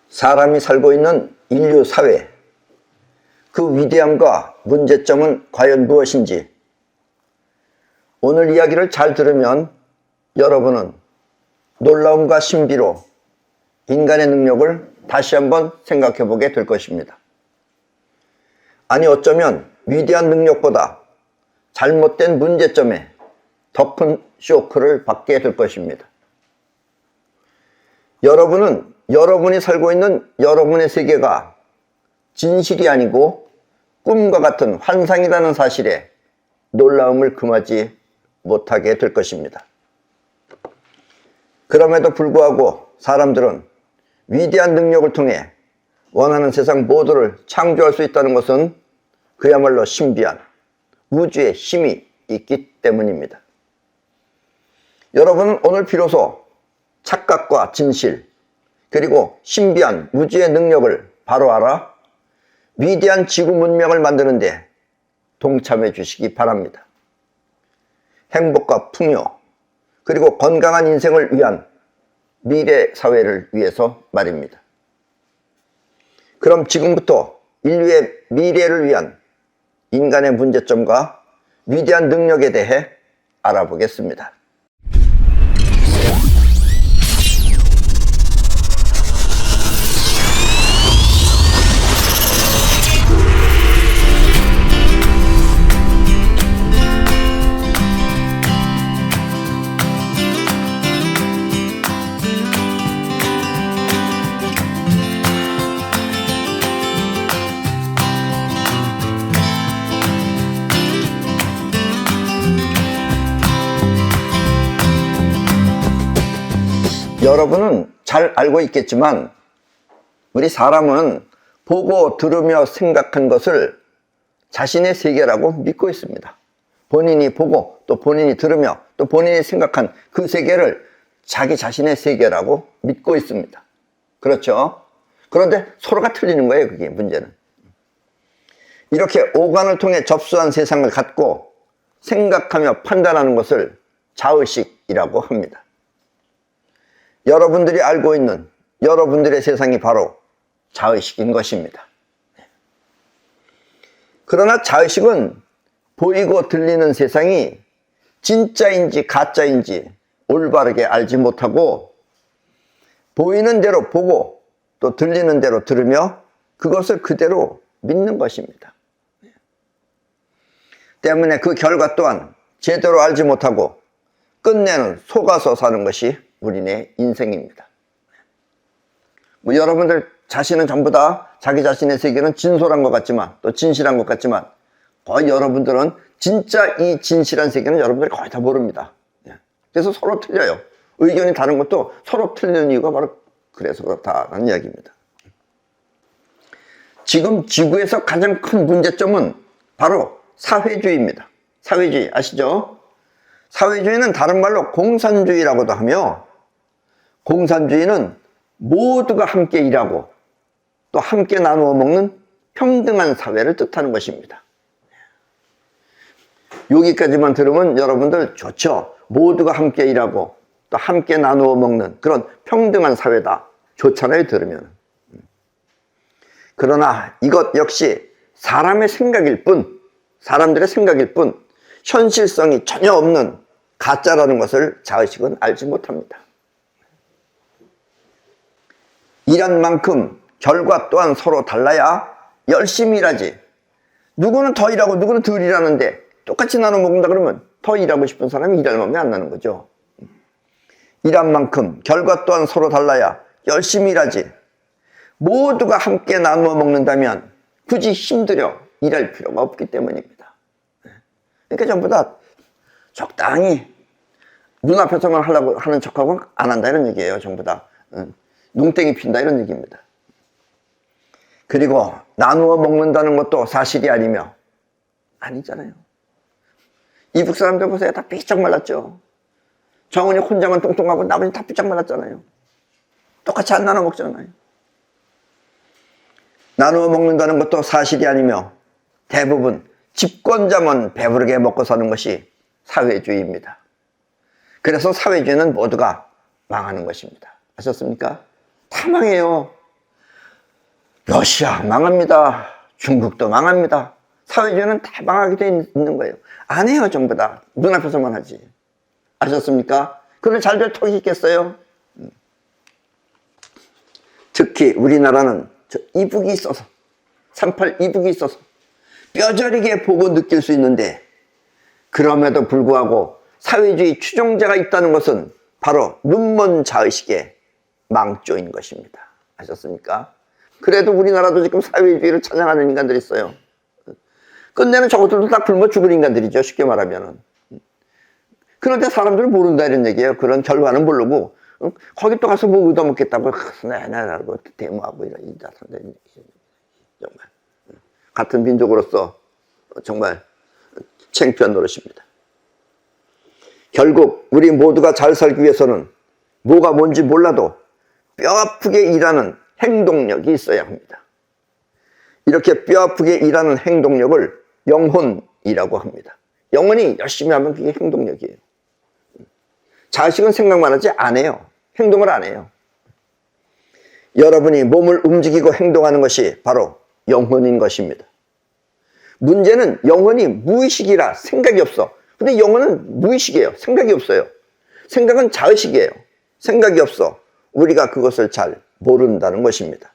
사람이 살고 있는 인류 사회, 그 위대함과 문제점은 과연 무엇인지 오늘 이야기를 잘 들으면 여러분은 놀라움과 신비로 인간의 능력을 다시 한번 생각해 보게 될 것입니다. 아니, 어쩌면 위대한 능력보다 잘못된 문제점에 더 큰 쇼크를 받게 될 것입니다. 여러분은 여러분이 살고 있는 여러분의 세계가 진실이 아니고 꿈과 같은 환상이라는 사실에 놀라움을 금하지 못하게 될 것입니다. 그럼에도 불구하고 사람들은 위대한 능력을 통해 원하는 세상 모두를 창조할 수 있다는 것은 그야말로 신비한 우주의 힘이 있기 때문입니다. 여러분은 오늘 비로소 착각과 진실, 그리고 신비한 우주의 능력을 바로 알아 위대한 지구 문명을 만드는 데 동참해 주시기 바랍니다. 행복과 풍요, 그리고 건강한 인생을 위한 미래 사회를 위해서 말입니다. 그럼 지금부터 인류의 미래를 위한 인간의 문제점과 위대한 능력에 대해 알아보겠습니다. 여러분은 잘 알고 있겠지만 우리 사람은 보고 들으며 생각한 것을 자신의 세계라고 믿고 있습니다. 본인이 보고 또 본인이 들으며 또 본인이 생각한 그 세계를 자기 자신의 세계라고 믿고 있습니다. 그렇죠? 그런데 서로가 틀리는 거예요. 그게 문제는. 이렇게 오감을 통해 접수한 세상을 갖고 생각하며 판단하는 것을 자의식이라고 합니다. 여러분들이 알고 있는 여러분들의 세상이 바로 자의식인 것입니다. 그러나 자의식은 보이고 들리는 세상이 진짜인지 가짜인지 올바르게 알지 못하고 보이는 대로 보고 또 들리는 대로 들으며 그것을 그대로 믿는 것입니다. 때문에 그 결과 또한 제대로 알지 못하고 끝내는 속아서 사는 것이 우리네 인생입니다. 여러분들 자신은 전부 다 자기 자신의 세계는 진솔한 것 같지만 또 진실한 것 같지만 거의 여러분들은 진짜 이 진실한 세계는 여러분들이 거의 다 모릅니다. 그래서 서로 틀려요. 의견이 다른 것도 서로 틀리는 이유가 바로 그래서 그렇다는 이야기입니다. 지금 지구에서 가장 큰 문제점은 바로 사회주의입니다. 사회주의 아시죠? 사회주의는 다른 말로 공산주의라고도 하며 공산주의는 모두가 함께 일하고 또 함께 나누어 먹는 평등한 사회를 뜻하는 것입니다. 여기까지만 들으면 여러분들 좋죠? 모두가 함께 일하고 또 함께 나누어 먹는 그런 평등한 사회다. 좋잖아요, 들으면. 그러나 이것 역시 사람의 생각일 뿐, 사람들의 생각일 뿐 현실성이 전혀 없는 가짜라는 것을 자의식은 알지 못합니다. 일한 만큼 결과 또한 서로 달라야 열심히 일하지. 누구는 더 일하고 누구는 덜 일하는데 똑같이 나눠 먹는다 그러면 더 일하고 싶은 사람이 일할 마음이 안 나는 거죠. 일한 만큼 결과 또한 서로 달라야 열심히 일하지. 모두가 함께 나누어 먹는다면 굳이 힘들여 일할 필요가 없기 때문입니다. 그러니까 전부 다 적당히 눈앞에서만 하려고 하는 척하고 안 한다 이런 얘기예요. 전부 다 농땡이 핀다 이런 얘기입니다. 그리고 나누어 먹는다는 것도 사실이 아니며 아니잖아요. 이북 사람들 보세요. 다 삐쩍 말랐죠. 정은이 혼자만 뚱뚱하고 나머지 다 삐쩍 말랐잖아요. 똑같이 안 나눠 먹잖아요. 나누어 먹는다는 것도 사실이 아니며 대부분 집권자만 배부르게 먹고 사는 것이 사회주의입니다. 그래서 사회주의는 모두가 망하는 것입니다. 아셨습니까? 다 망해요. 러시아 망합니다. 중국도 망합니다. 사회주의는 다 망하게 돼 있는 거예요. 안 해요. 전부 다 눈앞에서만 하지. 아셨습니까? 그걸 잘 될 턱이 있겠어요? 특히 우리나라는 이북이 있어서 3.8 이북이 있어서 뼈저리게 보고 느낄 수 있는데, 그럼에도 불구하고 사회주의 추종자가 있다는 것은 바로 눈먼 자의식의 망조인 것입니다. 아셨습니까? 그래도 우리나라도 지금 사회주의를 찬양하는 인간들이 있어요. 끝내는 저것들도 다 굶어 죽을 인간들이죠. 쉽게 말하면은. 그런데 사람들은 모른다 이런 얘기예요. 그런 결과는 모르고 거기 또 가서 뭐 얻어먹겠다고 나라고 데모하고 이런 정말 같은 민족으로서 정말 창피한 노릇입니다. 결국 우리 모두가 잘 살기 위해서는 뭐가 뭔지 몰라도 뼈아프게 일하는 행동력이 있어야 합니다. 이렇게 뼈아프게 일하는 행동력을 영혼이라고 합니다. 영혼이 열심히 하면 그게 행동력이에요. 자식은 생각만 하지 안 해요. 행동을 안 해요. 여러분이 몸을 움직이고 행동하는 것이 바로 영혼인 것입니다. 문제는 영혼이 무의식이라 생각이 없어. 근데 영혼은 무의식이에요. 생각이 없어요. 생각은 자의식이에요. 생각이 없어. 우리가 그것을 잘 모른다는 것입니다.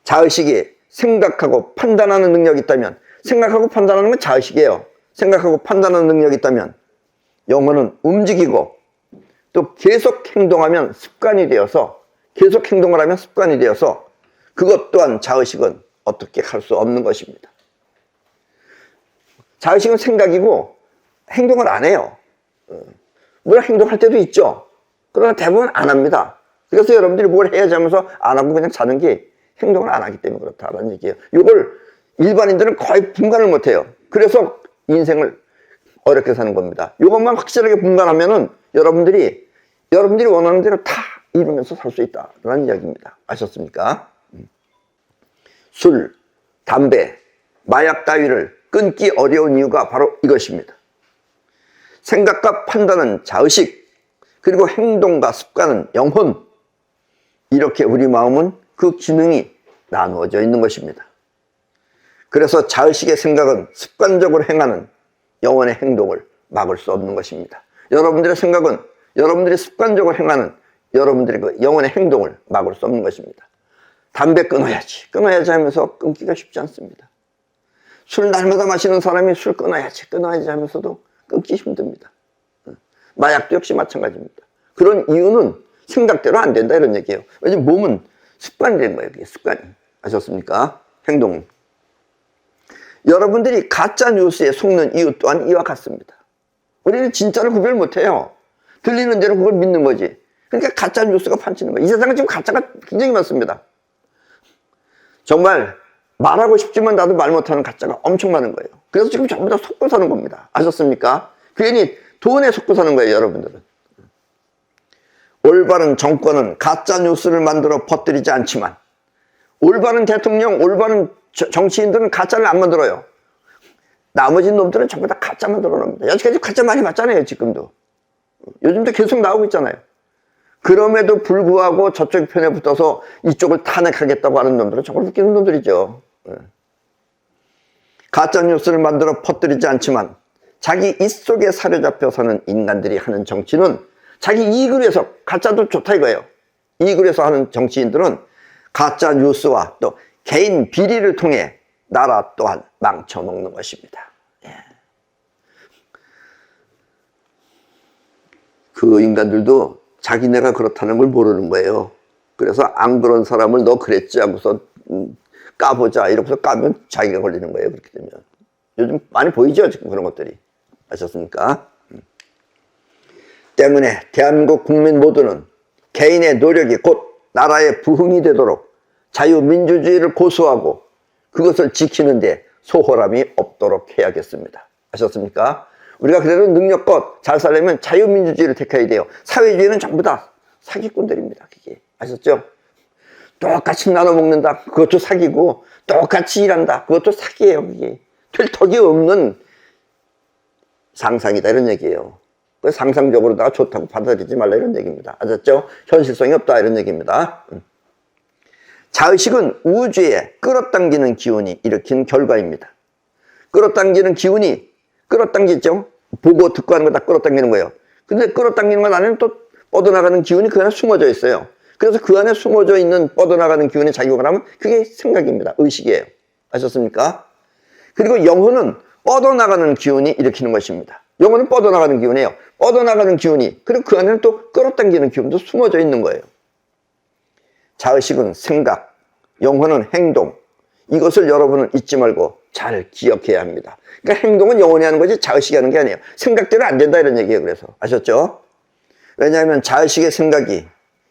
자의식이 생각하고 판단하는 능력이 있다면, 생각하고 판단하는 건 자의식이에요. 생각하고 판단하는 능력이 있다면 영혼은 움직이고 또 계속 행동하면 습관이 되어서, 계속 행동을 하면 습관이 되어서 그것 또한 자의식은 어떻게 할 수 없는 것입니다. 자의식은 생각이고 행동을 안 해요. 물론 행동할 때도 있죠. 그러나 대부분 안 합니다. 그래서 여러분들이 뭘 해야지 하면서 안 하고 그냥 자는 게 행동을 안 하기 때문에 그렇다는 얘기예요. 이걸 일반인들은 거의 분간을 못 해요. 그래서 인생을 어렵게 사는 겁니다. 이것만 확실하게 분간하면은 여러분들이 원하는 대로 다 이루면서 살 수 있다라는 이야기입니다. 아셨습니까? 술, 담배, 마약 따위를 끊기 어려운 이유가 바로 이것입니다. 생각과 판단은 자의식, 그리고 행동과 습관은 영혼. 이렇게 우리 마음은 그 기능이 나누어져 있는 것입니다. 그래서 자의식의 생각은 습관적으로 행하는 영혼의 행동을 막을 수 없는 것입니다. 여러분들의 생각은 여러분들이 습관적으로 행하는 여러분들의 그 영혼의 행동을 막을 수 없는 것입니다. 담배 끊어야지 하면서 끊기가 쉽지 않습니다. 술 날마다 마시는 사람이 술 끊어야지 하면서도 끊기 힘듭니다. 마약도 역시 마찬가지입니다. 그런 이유는 생각대로 안 된다 이런 얘기예요. 왜냐면 몸은 습관이 된 거예요. 그게 습관이. 아셨습니까? 행동은. 여러분들이 가짜 뉴스에 속는 이유 또한 이와 같습니다. 우리는 진짜를 구별 못해요. 들리는 대로 그걸 믿는 거지. 그러니까 가짜 뉴스가 판치는 거예요. 이 세상에 지금 가짜가 굉장히 많습니다. 정말 말하고 싶지만 나도 말 못하는 가짜가 엄청 많은 거예요. 그래서 지금 전부 다 속고 사는 겁니다. 아셨습니까? 괜히 돈에 속고 사는 거예요, 여러분들은. 올바른 정권은 가짜 뉴스를 만들어 퍼뜨리지 않지만, 올바른 대통령, 올바른 정치인들은 가짜를 안 만들어요. 나머지 놈들은 전부 다 가짜 만들어 놉니다. 여지까지 가짜 많이 봤잖아요, 지금도. 요즘도 계속 나오고 있잖아요. 그럼에도 불구하고 저쪽 편에 붙어서 이쪽을 탄핵하겠다고 하는 놈들은 정말 웃기는 놈들이죠. 가짜 뉴스를 만들어 퍼뜨리지 않지만 자기 입 속에 사로잡혀 사는 인간들이 하는 정치는 자기 이익을 위해서, 가짜도 좋다 이거예요. 이익을 위해서 하는 정치인들은 가짜 뉴스와 또 개인 비리를 통해 나라 또한 망쳐먹는 것입니다. 그 인간들도 자기네가 그렇다는 걸 모르는 거예요. 그래서 안 그런 사람을 너 그랬지 하고서 까보자 이러고서 까면 자기가 걸리는 거예요. 그렇게 되면. 요즘 많이 보이죠, 지금 그런 것들이. 아셨습니까? 때문에 대한민국 국민 모두는 개인의 노력이 곧 나라의 부흥이 되도록 자유민주주의를 고수하고 그것을 지키는데 소홀함이 없도록 해야겠습니다. 아셨습니까? 우리가 그대로 능력껏 잘 살려면 자유민주주의를 택해야 돼요. 사회주의는 전부 다 사기꾼들입니다. 그게. 아셨죠? 똑같이 나눠 먹는다. 그것도 사기고, 똑같이 일한다. 그것도 사기예요. 그게. 될 턱이 없는 상상이다. 이런 얘기예요. 상상적으로다가 좋다고 받아들이지 말라. 이런 얘기입니다. 아셨죠? 현실성이 없다. 이런 얘기입니다. 자의식은 우주에 끌어당기는 기운이 일으킨 결과입니다. 끌어당기는 기운이 끌어당기죠. 보고 듣고 하는 거 다 끌어당기는 거예요. 근데 끌어당기는 것 안에는 또 뻗어나가는 기운이 그 안에 숨어져 있어요. 그래서 그 안에 숨어져 있는 뻗어나가는 기운에 작용을 하면 그게 생각입니다. 의식이에요. 아셨습니까? 그리고 영혼은 뻗어나가는 기운이 일으키는 것입니다. 영혼은 뻗어나가는 기운이에요. 뻗어나가는 기운이, 그리고 그 안에는 또 끌어당기는 기운도 숨어져 있는 거예요. 자의식은 생각, 영혼은 행동. 이것을 여러분은 잊지 말고 잘 기억해야 합니다. 그러니까 행동은 영혼이 하는 거지 자의식이 하는 게 아니에요. 생각대로 안 된다 이런 얘기예요. 그래서 아셨죠? 왜냐하면 자의식의 생각이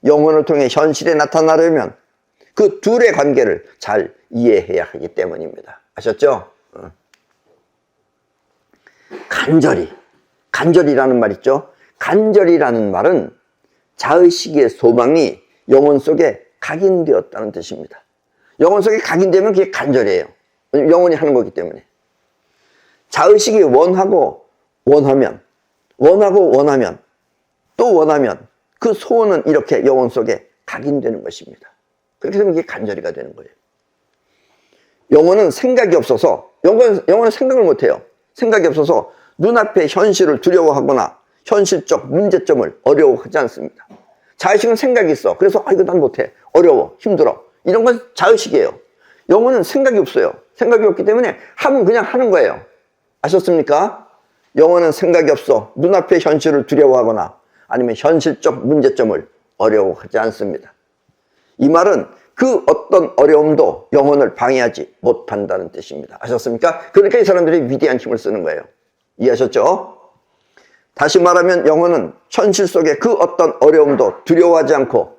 영혼을 통해 현실에 나타나려면 그 둘의 관계를 잘 이해해야 하기 때문입니다. 아셨죠? 간절이라는 말 있죠? 간절이라는 말은 자의식의 소망이 영혼 속에 각인되었다는 뜻입니다. 영혼 속에 각인되면 그게 간절이에요. 영혼이 하는 거기 때문에. 자의식이 원하면 또 원하면 그 소원은 이렇게 영혼 속에 각인되는 것입니다. 그렇게 되면 이게 간절이가 되는 거예요. 영혼은 생각이 없어서, 영혼은 생각을 못해요. 생각이 없어서 눈앞의 현실을 두려워하거나 현실적 문제점을 어려워하지 않습니다. 자의식은 생각이 있어. 그래서 이거 난 못해. 어려워. 힘들어. 이런 건 자의식이에요. 영혼은 생각이 없어요. 생각이 없기 때문에 하면 그냥 하는 거예요. 아셨습니까? 영혼은 생각이 없어. 눈앞의 현실을 두려워하거나 아니면 현실적 문제점을 어려워하지 않습니다. 이 말은 그 어떤 어려움도 영혼을 방해하지 못한다는 뜻입니다. 아셨습니까? 그러니까 이 사람들이 위대한 힘을 쓰는 거예요. 이해하셨죠? 다시 말하면 영혼은 현실 속에 그 어떤 어려움도 두려워하지 않고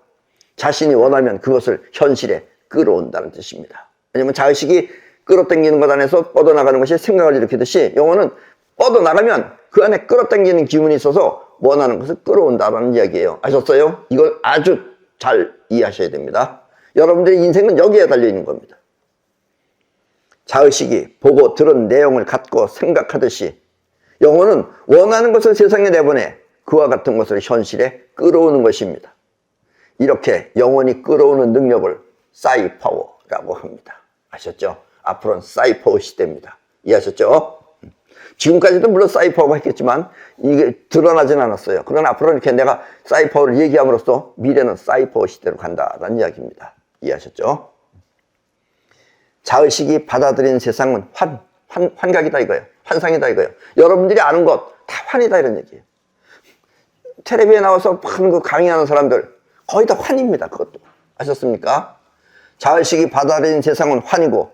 자신이 원하면 그것을 현실에 끌어온다는 뜻입니다. 왜냐하면 자의식이 끌어당기는 것 안에서 뻗어나가는 것이 생각을 일으키듯이 영혼은 뻗어나가면 그 안에 끌어당기는 기운이 있어서 원하는 것을 끌어온다는 이야기예요. 아셨어요? 이걸 아주 잘 이해하셔야 됩니다. 여러분들의 인생은 여기에 달려있는 겁니다. 자의식이 보고 들은 내용을 갖고 생각하듯이 영혼은 원하는 것을 세상에 내보내 그와 같은 것을 현실에 끌어오는 것입니다. 이렇게 영혼이 끌어오는 능력을 사이파워라고 합니다. 아셨죠? 앞으로는 사이파워 시대입니다. 이해하셨죠? 지금까지도 물론 사이파워가 있겠지만 이게 드러나진 않았어요. 그러나 앞으로는 이렇게 내가 사이파워를 얘기함으로써 미래는 사이파워 시대로 간다라는 이야기입니다. 이해하셨죠? 자의식이 받아들인 세상은 환각이다 이거예요. 환상이다 이거예요. 여러분들이 아는 것 다 환이다 이런 얘기예요. 텔레비에 나와서 그 강의하는 사람들 거의 다 환입니다. 그것도. 아셨습니까? 자의식이 받아들인 세상은 환이고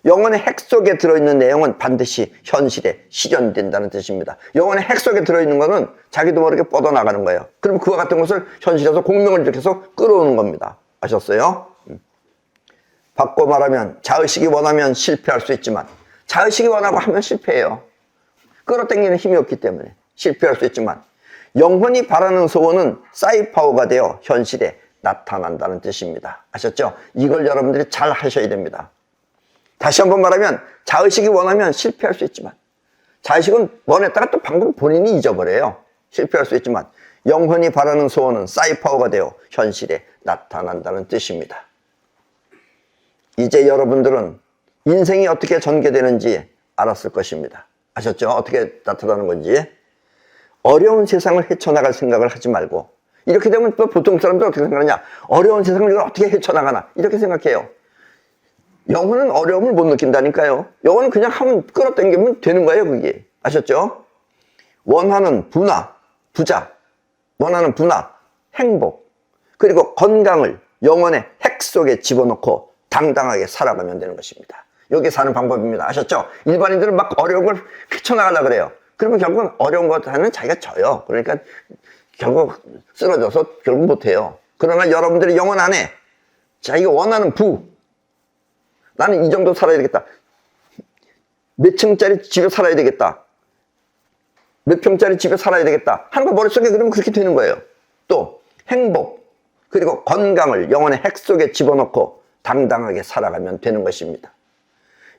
영혼의 핵 속에 들어있는 내용은 반드시 현실에 실현된다는 뜻입니다. 영혼의 핵 속에 들어있는 것은 자기도 모르게 뻗어나가는 거예요. 그럼 그와 같은 것을 현실에서 공명을 일으켜서 끌어오는 겁니다. 아셨어요? 바꿔 말하면 자의식이 원하면 실패할 수 있지만 자의식이 원하고 하면 실패해요. 끌어당기는 힘이 없기 때문에 실패할 수 있지만 영혼이 바라는 소원은 사이파워가 되어 현실에 나타난다는 뜻입니다. 아셨죠? 이걸 여러분들이 잘 하셔야 됩니다. 다시 한번 말하면 자의식이 원하면 실패할 수 있지만 자의식은 원했다가 또 방금 본인이 잊어버려요. 실패할 수 있지만 영혼이 바라는 소원은 사이파워가 되어 현실에 나타난다는 뜻입니다. 이제 여러분들은 인생이 어떻게 전개되는지 알았을 것입니다. 아셨죠? 어떻게 나타나는 건지. 어려운 세상을 헤쳐나갈 생각을 하지 말고 이렇게 되면 또 보통 사람들 어떻게 생각하냐? 어려운 세상을 어떻게 헤쳐나가나? 이렇게 생각해요. 영혼은 어려움을 못 느낀다니까요. 영혼은 그냥 하면 끌어당기면 되는 거예요. 그게. 아셨죠? 원하는 부자, 원하는 행복, 그리고 건강을 영혼의 핵 속에 집어넣고 당당하게 살아가면 되는 것입니다. 여기 사는 방법입니다. 아셨죠? 일반인들은 막 어려운 걸 헤쳐나가려고 그래요. 그러면 결국은 어려운 것 하는 자기가 져요. 그러니까 결국 쓰러져서 결국 못해요. 그러나 여러분들이 영혼 안에 자기가 원하는 나는 이 정도 살아야 되겠다. 몇 층짜리 집에 살아야 되겠다. 몇 평짜리 집에 살아야 되겠다. 하는 거 머릿속에 그러면 그렇게 되는 거예요. 또 행복, 그리고 건강을 영혼의 핵 속에 집어넣고 당당하게 살아가면 되는 것입니다.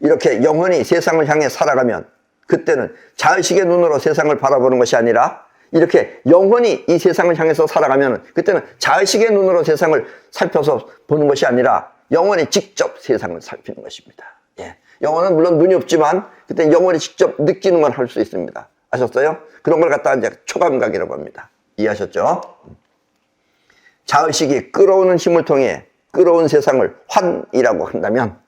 이렇게 영혼이 세상을 향해 살아가면 그때는 자의식의 눈으로 세상을 바라보는 것이 아니라 이렇게 영혼이 이 세상을 향해서 살아가면 그때는 자의식의 눈으로 세상을 살펴서 보는 것이 아니라 영원히 직접 세상을 살피는 것입니다. 예. 영혼은 물론 눈이 없지만 그때 영원히 직접 느끼는 걸 할 수 있습니다. 아셨어요? 그런 걸 갖다가 이제 초감각이라고 합니다. 이해하셨죠? 자의식이 끌어오는 힘을 통해 끌어온 세상을 환이라고 한다면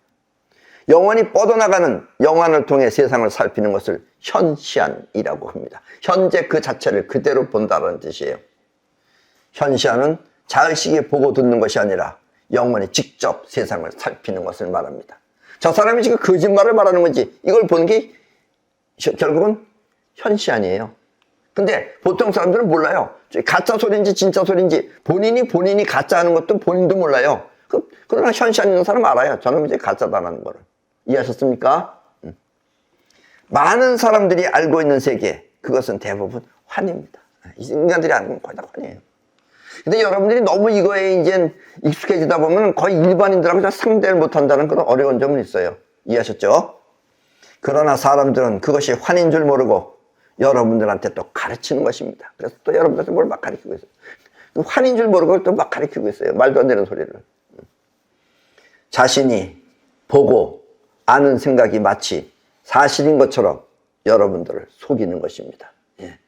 영원히 뻗어나가는 영안을 통해 세상을 살피는 것을 현시안이라고 합니다. 현재 그 자체를 그대로 본다는 뜻이에요. 현시안은 자의식이 보고 듣는 것이 아니라 영원히 직접 세상을 살피는 것을 말합니다. 저 사람이 지금 거짓말을 말하는 건지 이걸 보는 게 결국은 현시안이에요. 근데 보통 사람들은 몰라요. 가짜 소리인지 진짜 소리인지 본인이 가짜 하는 것도 본인도 몰라요. 그러나 현시안 있는 사람 알아요. 저는 이제 가짜다라는 거를. 이해하셨습니까? 많은 사람들이 알고 있는 세계, 그것은 대부분 환입니다. 인간들이 아는 건 거의 다 환이에요. 근데 여러분들이 너무 이거에 이제 익숙해지다 보면 거의 일반인들하고 상대를 못한다는 그런 어려운 점은 있어요. 이해하셨죠? 그러나 사람들은 그것이 환인 줄 모르고 여러분들한테 또 가르치는 것입니다. 그래서 또 여러분들한테 뭘 막 가르치고 있어요. 환인 줄 모르고 또 막 가르치고 있어요. 말도 안 되는 소리를. 자신이 보고 아는 생각이 마치 사실인 것처럼 여러분들을 속이는 것입니다. 예.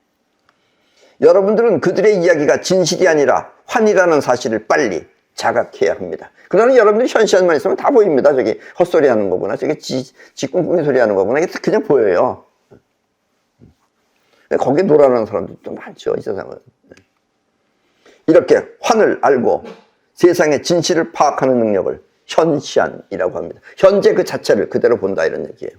여러분들은 그들의 이야기가 진실이 아니라 환이라는 사실을 빨리 자각해야 합니다. 그러나 여러분들이 현시안만 있으면 다 보입니다. 저기 헛소리 하는 거구나. 저기 지꿍꿍이 소리 하는 거구나. 이게 그냥 보여요. 거기에 놀아나는 사람들도 많죠, 이 세상은. 이렇게 환을 알고 세상의 진실을 파악하는 능력을 현시안이라고 합니다. 현재 그 자체를 그대로 본다, 이런 얘기예요.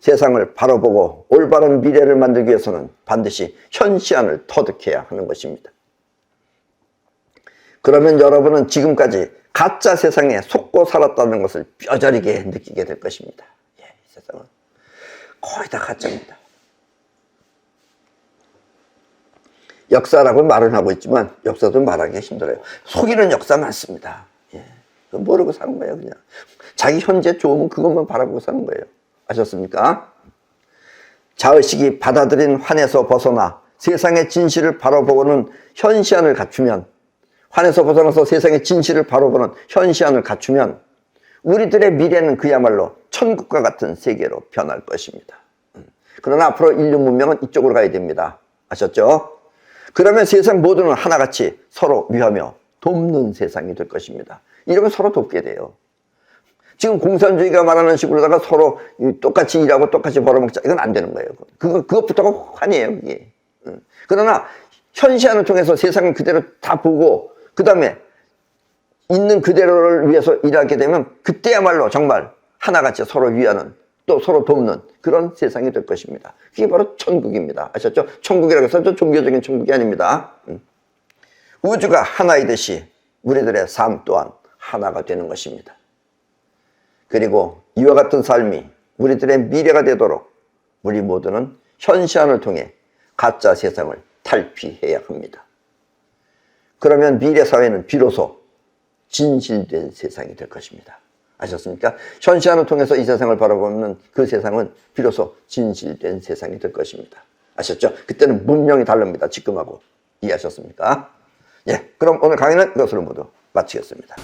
세상을 바로 보고 올바른 미래를 만들기 위해서는 반드시 현시안을 터득해야 하는 것입니다. 그러면 여러분은 지금까지 가짜 세상에 속고 살았다는 것을 뼈저리게 느끼게 될 것입니다. 예, 이 세상은 거의 다 가짜입니다. 역사라고 말은 하고 있지만 역사도 말하기 힘들어요. 속이는 역사 많습니다. 예, 모르고 사는 거예요. 그냥 자기 현재 좋으면 그것만 바라보고 사는 거예요. 아셨습니까? 자의식이 받아들인 환에서 벗어나 세상의 진실을 바라보고는 현시안을 갖추면, 환에서 벗어나서 세상의 진실을 바라보는 현시안을 갖추면 우리들의 미래는 그야말로 천국과 같은 세계로 변할 것입니다. 그러나 앞으로 인류 문명은 이쪽으로 가야 됩니다. 아셨죠? 그러면 세상 모두는 하나같이 서로 위하며 돕는 세상이 될 것입니다. 이러면 서로 돕게 돼요. 지금 공산주의가 말하는 식으로다가 서로 똑같이 일하고 똑같이 벌어먹자, 이건 안 되는 거예요. 그것부터가 환이에요, 그게. 그러나 현시안을 통해서 세상을 그대로 다 보고 그 다음에 있는 그대로를 위해서 일하게 되면 그때야말로 정말 하나같이 서로 위하는, 또 서로 돕는 그런 세상이 될 것입니다. 그게 바로 천국입니다. 아셨죠? 천국이라고 해서 종교적인 천국이 아닙니다. 우주가 하나이듯이 우리들의 삶 또한 하나가 되는 것입니다. 그리고 이와 같은 삶이 우리들의 미래가 되도록 우리 모두는 현시안을 통해 가짜 세상을 탈피해야 합니다. 그러면 미래 사회는 비로소 진실된 세상이 될 것입니다. 아셨습니까? 현시안을 통해서 이 세상을 바라보는 그 세상은 비로소 진실된 세상이 될 것입니다. 아셨죠? 그때는 문명이 다릅니다. 지금하고. 이해하셨습니까? 예, 그럼 오늘 강의는 이것으로 모두 마치겠습니다.